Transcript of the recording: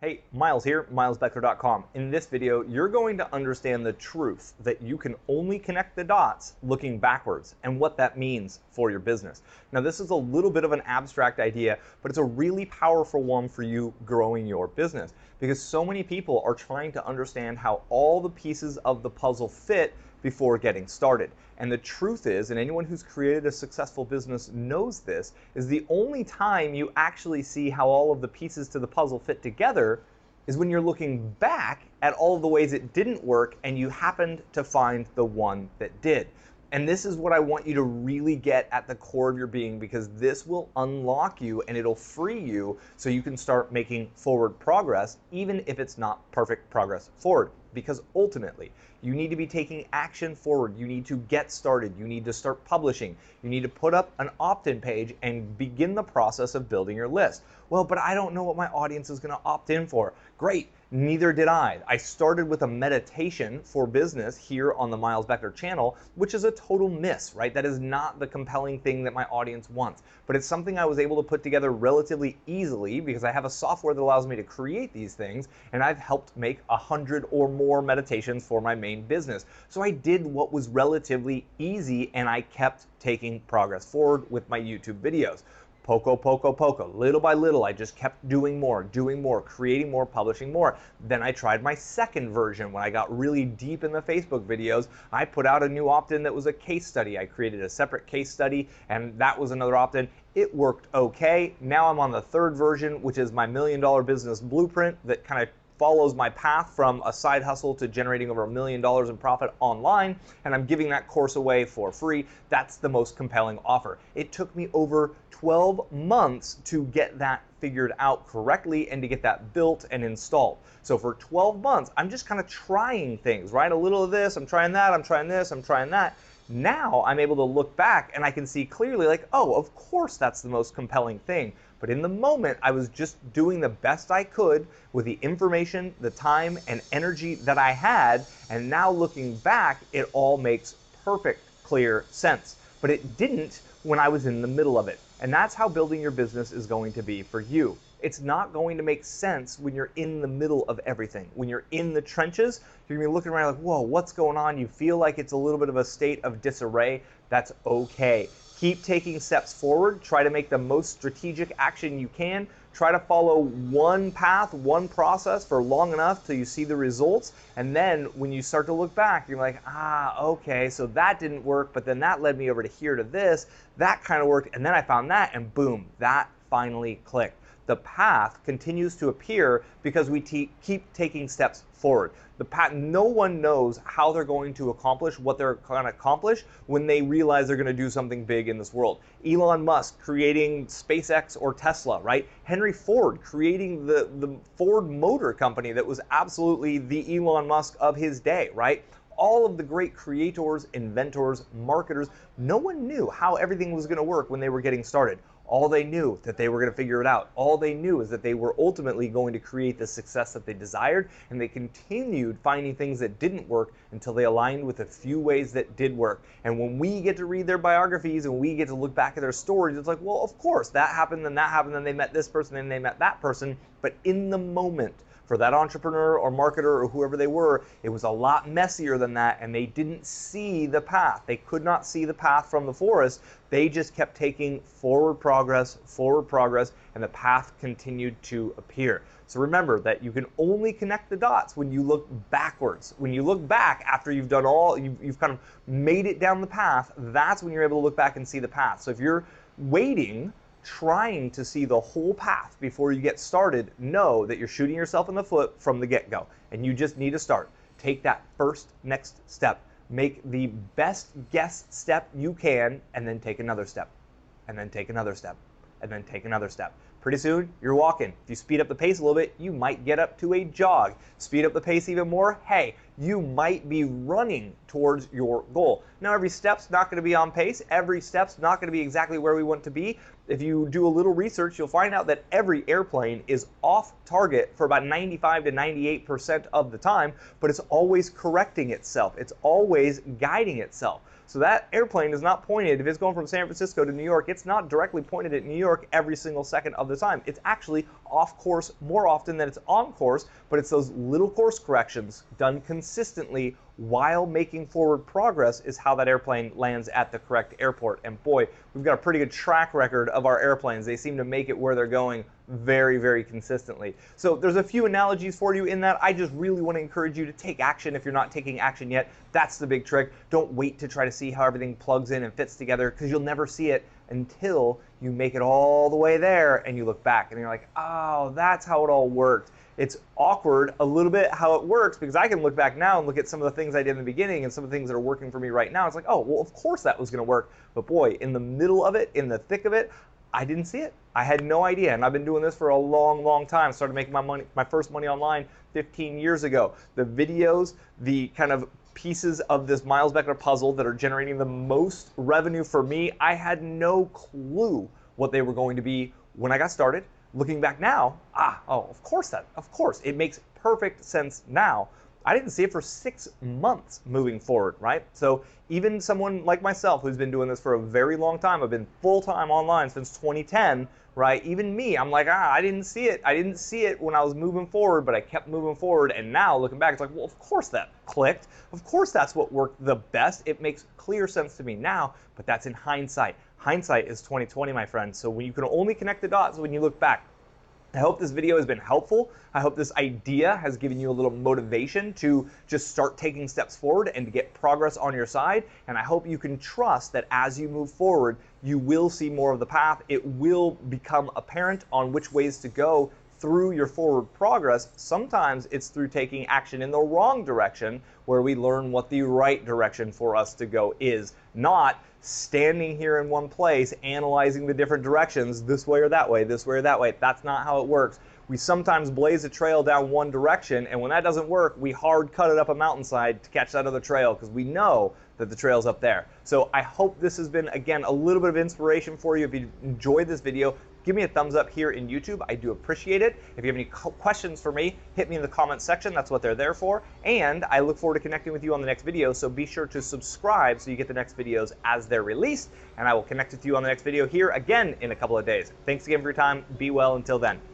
Hey, Miles here, milesbeckler.com. In this video, you're going to understand the truth that you can only connect the dots looking backwards and what that means for your business. Now, this is a little bit of an abstract idea, but it's a really powerful one for you growing your business because so many people are trying to understand how all the pieces of the puzzle fit before getting started. And the truth is, and anyone who's created a successful business knows this, is the only time you actually see how all of the pieces to the puzzle fit together is when you're looking back at all of the ways it didn't work and you happened to find the one that did. And this is what I want you to really get at the core of your being, because this will unlock you and it'll free you so you can start making forward progress, even if it's not perfect progress forward. Because ultimately, you need to be taking action forward. You need to get started. You need to start publishing. You need to put up an opt-in page and begin the process of building your list. Well, but I don't know what my audience is going to opt in for. Great. Neither did I. I started with a meditation for business here on the Miles Beckler channel, which is a total miss, right? That is not the compelling thing that my audience wants. But it's something I was able to put together relatively easily because I have a software that allows me to create these things, and I've helped make 100 or more meditations for my main business. So I did what was relatively easy, and I kept taking progress forward with my YouTube videos. Poco, little by little, I just kept doing more, creating more, publishing more. Then I tried my second version. When I got really deep in the Facebook videos, I put out a new opt-in that was a case study. I created a separate case study, and that was another opt-in. It worked okay. Now I'm on the third version, which is my $1 million business blueprint that kind of follows my path from a side hustle to generating over $1 million in profit online, and I'm giving that course away for free. That's the most compelling offer. It took me over 12 months to get that figured out correctly and to get that built and installed. So for 12 months, I'm just kind of trying things, right? A little of this, I'm trying that, I'm trying this, I'm trying that. Now I'm able to look back and I can see clearly like, oh, of course that's the most compelling thing. But in the moment, I was just doing the best I could with the information, the time, and energy that I had. And now looking back, it all makes perfect, clear sense. But it didn't when I was in the middle of it. And that's how building your business is going to be for you. It's not going to make sense when you're in the middle of everything. When you're in the trenches, you're gonna be looking around like, whoa, what's going on? You feel like it's a little bit of a state of disarray. That's okay. Keep taking steps forward. Try to make the most strategic action you can. Try to follow one path, one process for long enough till you see the results. And then when you start to look back, you're like, okay, so that didn't work, but then that led me over to here to this. That kind of worked. And then I found that, and boom, that finally clicked. The path continues to appear because we keep taking steps forward. The path, no one knows how they're going to accomplish what they're going to accomplish when they realize they're going to do something big in this world. Elon Musk creating SpaceX or Tesla, right? Henry Ford creating the Ford Motor Company that was absolutely the Elon Musk of his day, right? All of the great creators, inventors, marketers, no one knew how everything was going to work when they were getting started. All they knew that they were going to figure it out. All they knew is that they were ultimately going to create the success that they desired, and they continued finding things that didn't work until they aligned with a few ways that did work. And when we get to read their biographies and we get to look back at their stories, it's like, well, of course, that happened, then they met this person, then they met that person. But in the moment, for that entrepreneur or marketer or whoever they were, it was a lot messier than that, and they didn't see the path. They could not see the path from the forest. They just kept taking forward progress, and the path continued to appear. So remember that you can only connect the dots when you look backwards. When you look back after you've done all, you've kind of made it down the path, that's when you're able to look back and see the path. So if you're waiting, trying to see the whole path before you get started, know that you're shooting yourself in the foot from the get-go, and you just need to start. Take that first next step. Make the best guess step you can, and then take another step, and then take another step, and then take another step. Pretty soon, you're walking. If you speed up the pace a little bit, you might get up to a jog. Speed up the pace even more, hey, you might be running towards your goal. Now, every step's not going to be on pace. Every step's not going to be exactly where we want to be. If you do a little research, you'll find out that every airplane is off target for about 95 to 98% of the time, but it's always correcting itself. It's always guiding itself. So that airplane is not pointed, if it's going from San Francisco to New York, it's not directly pointed at New York every single second of the time. It's actually off course more often than it's on course, but it's those little course corrections done consistently while making forward progress is how that airplane lands at the correct airport. And boy, we've got a pretty good track record of our airplanes. They seem to make it where they're going very, very consistently. So there's a few analogies for you in that. I just really want to encourage you to take action if you're not taking action yet. That's the big trick. Don't wait to try to see how everything plugs in and fits together, because you'll never see it until you make it all the way there and you look back and you're like, oh, that's how it all worked. It's awkward a little bit how it works, because I can look back now and look at some of the things I did in the beginning and some of the things that are working for me right now. It's like, oh, well, of course that was going to work. But boy, in the middle of it, in the thick of it, I didn't see it. I had no idea. And I've been doing this for a long, long time. Started making my first money online 15 years ago. The videos, the kind of pieces of this Miles Beckler puzzle that are generating the most revenue for me, I had no clue what they were going to be when I got started. Looking back now, of course, it makes perfect sense now. I didn't see it for 6 months moving forward, right? So even someone like myself who's been doing this for a very long time, I've been full-time online since 2010, right? Even me, I'm like, I didn't see it. I didn't see it when I was moving forward, but I kept moving forward. And now looking back, it's like, well, of course that clicked. Of course that's what worked the best. It makes clear sense to me now, but that's in hindsight. Hindsight is 2020, my friend. So when you can only connect the dots when you look back. I hope this video has been helpful. I hope this idea has given you a little motivation to just start taking steps forward and to get progress on your side. And I hope you can trust that as you move forward, you will see more of the path. It will become apparent on which ways to go through your forward progress. Sometimes it's through taking action in the wrong direction where we learn what the right direction for us to go is, not standing here in one place analyzing the different directions, this way or that way, this way or that way. That's not how it works. We sometimes blaze a trail down one direction, and when that doesn't work, we hard cut it up a mountainside to catch that other trail because we know that the trail's up there. So I hope this has been, again, a little bit of inspiration for you. If you enjoyed this video, give me a thumbs up here in YouTube. I do appreciate it. If you have any questions for me, hit me in the comments section. That's what they're there for. And I look forward to connecting with you on the next video. So be sure to subscribe so you get the next videos as they're released. And I will connect with you on the next video here again in a couple of days. Thanks again for your time. Be well until then.